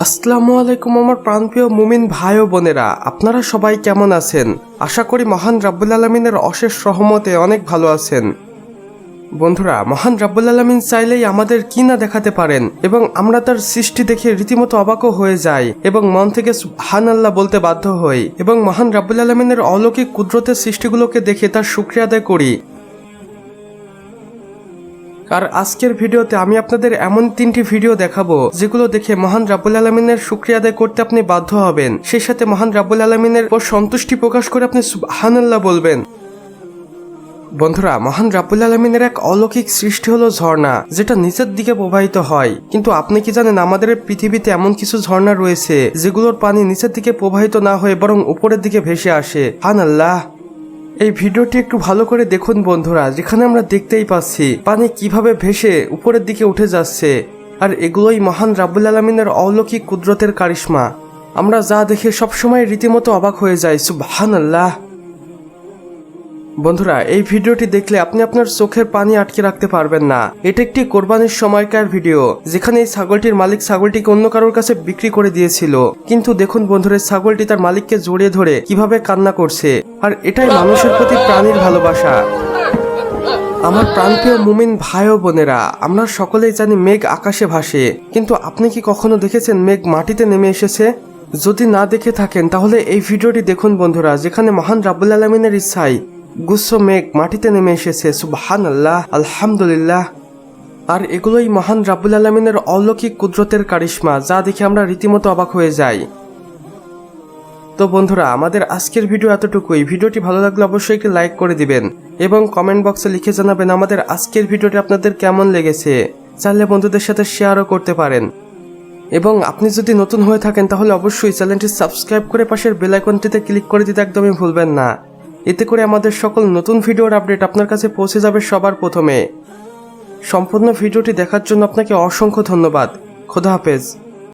আসসালামু আলাইকুম আমার প্রাণপ্রিয় মুমিন ভাই ও বোনেরা, আপনারা সবাই কেমন আছেন? আশা করি মহান রাব্বুল আলামিনের অশেষ রহমতে অনেক ভালো আছেন। বন্ধুরা, মহান রাব্বুল আলামিন চাইলেই আমাদের কি না দেখাতে পারেন এবং আমরা তার সৃষ্টি দেখে রীতিমতো অবাকও হয়ে যাই এবং মন থেকে সুবহানাল্লাহ বলতে বাধ্য হই এবং মহান রাব্বুল আলামিনের অলৌকিক কুদরতের সৃষ্টিগুলোকে দেখে তার শুকরিয়া আদায় করি। আর আজকের ভিডিওতে আমি আপনাদের এমন 3টি ভিডিও দেখাবো যেগুলো দেখে মহান রাব্বুল আলামিনের শুকরিয়া আদায় করতে আপনি বাধ্য হবেন, সেই সাথে মহান রাব্বুল আলামিনের উপর সন্তুষ্টি প্রকাশ করে আপনি সুবহানাল্লাহ বলবেন। বন্ধুরা, মহান রাব্বুল আলামিনের এক অলৌকিক সৃষ্টি হলো ঝর্ণা, যেটা নিচের দিকে প্রবাহিত হয়। কিন্তু আপনি কি জানেন আমাদের পৃথিবীতে এমন কিছু ঝর্ণা রয়েছে যেগুলোর পানি নিচের দিকে প্রবাহিত না হয়ে বরং উপরের দিকে ভেসে আসে। সুবহানাল্লাহ। এই ভিডিওটি একটু ভালো করে দেখুন বন্ধুরা, যেখানে আমরা দেখতেই পাচ্ছি পানি কিভাবে ভেসে উপরের দিকে উঠে যাচ্ছে, আর এগুলোই মহান রাব্বুল আলামিনের অলৌকিক কুদরতের কারিশমা। আমরা যা দেখে সবসময় রীতিমতো অবাক হয়ে যাই। সুবহানাল্লাহ। বন্ধুরা, এই ভিডিওটি দেখলে আপনি আপনার চোখের পানি আটকে রাখতে পারবেন না। এটা একটি কোরবানির সময়কার ভিডিও, যেখানে এই ছাগলটির মালিক ছাগলটিকে অন্য কারোর কাছে বিক্রি করে দিয়েছিল। কিন্তু দেখুন বন্ধুরা, ছাগলটি তার মালিককে জড়িয়ে ধরে কিভাবে কান্না করছে, আর এটাই মানুষের প্রতি প্রাণীর ভালোবাসা। আমার প্রাণপ্রিয় মুমিন ভাই ও বোনেরা, আমরা সকলেই জানি মেঘ আকাশে ভাসে, কিন্তু আপনি কি কখনো দেখেছেন মেঘ মাটিতে নেমে এসেছে? যদি না দেখে থাকেন তাহলে এই ভিডিওটি দেখুন বন্ধুরা, যেখানে মহান রাব্বুল আলামিনের ইচ্ছায় গুচ্ছ মেঘ মাটিতে নেমে এসেছে। সুবহানাল্লাহ, আলহামদুলিল্লাহ। আর এগুলোই মহান রাব্বুল আলামিনের অলৌকিক কুদরতের কারিশমা, যা দেখে আমরা রীতিমতো অবাক হয়ে যাই। তো বন্ধুরা, আমাদের আজকের ভিডিও এতটুকুই। ভিডিওটি ভালো লাগলে অবশ্যই একটি লাইক করে দিবেন এবং কমেন্ট বক্সে লিখে জানাবেন আমাদের আজকের ভিডিওটি আপনাদের কেমন লেগেছে। চাইলে বন্ধুদের সাথে শেয়ারও করতে পারেন। এবং আপনি যদি নতুন হয়ে থাকেন তাহলে অবশ্যই চ্যানেলটি সাবস্ক্রাইব করে পাশের বেল আইকনটিতে ক্লিক করে দিতে একদমই ভুলবেন না। এতে করে আমাদের সকল নতুন ভিডিওর আপডেট আপনার কাছে পৌঁছে যাবে সবার প্রথমে। সম্পূর্ণ ভিডিওটি দেখার জন্য আপনাকে অসংখ্য ধন্যবাদ। খোদা হাফেজ।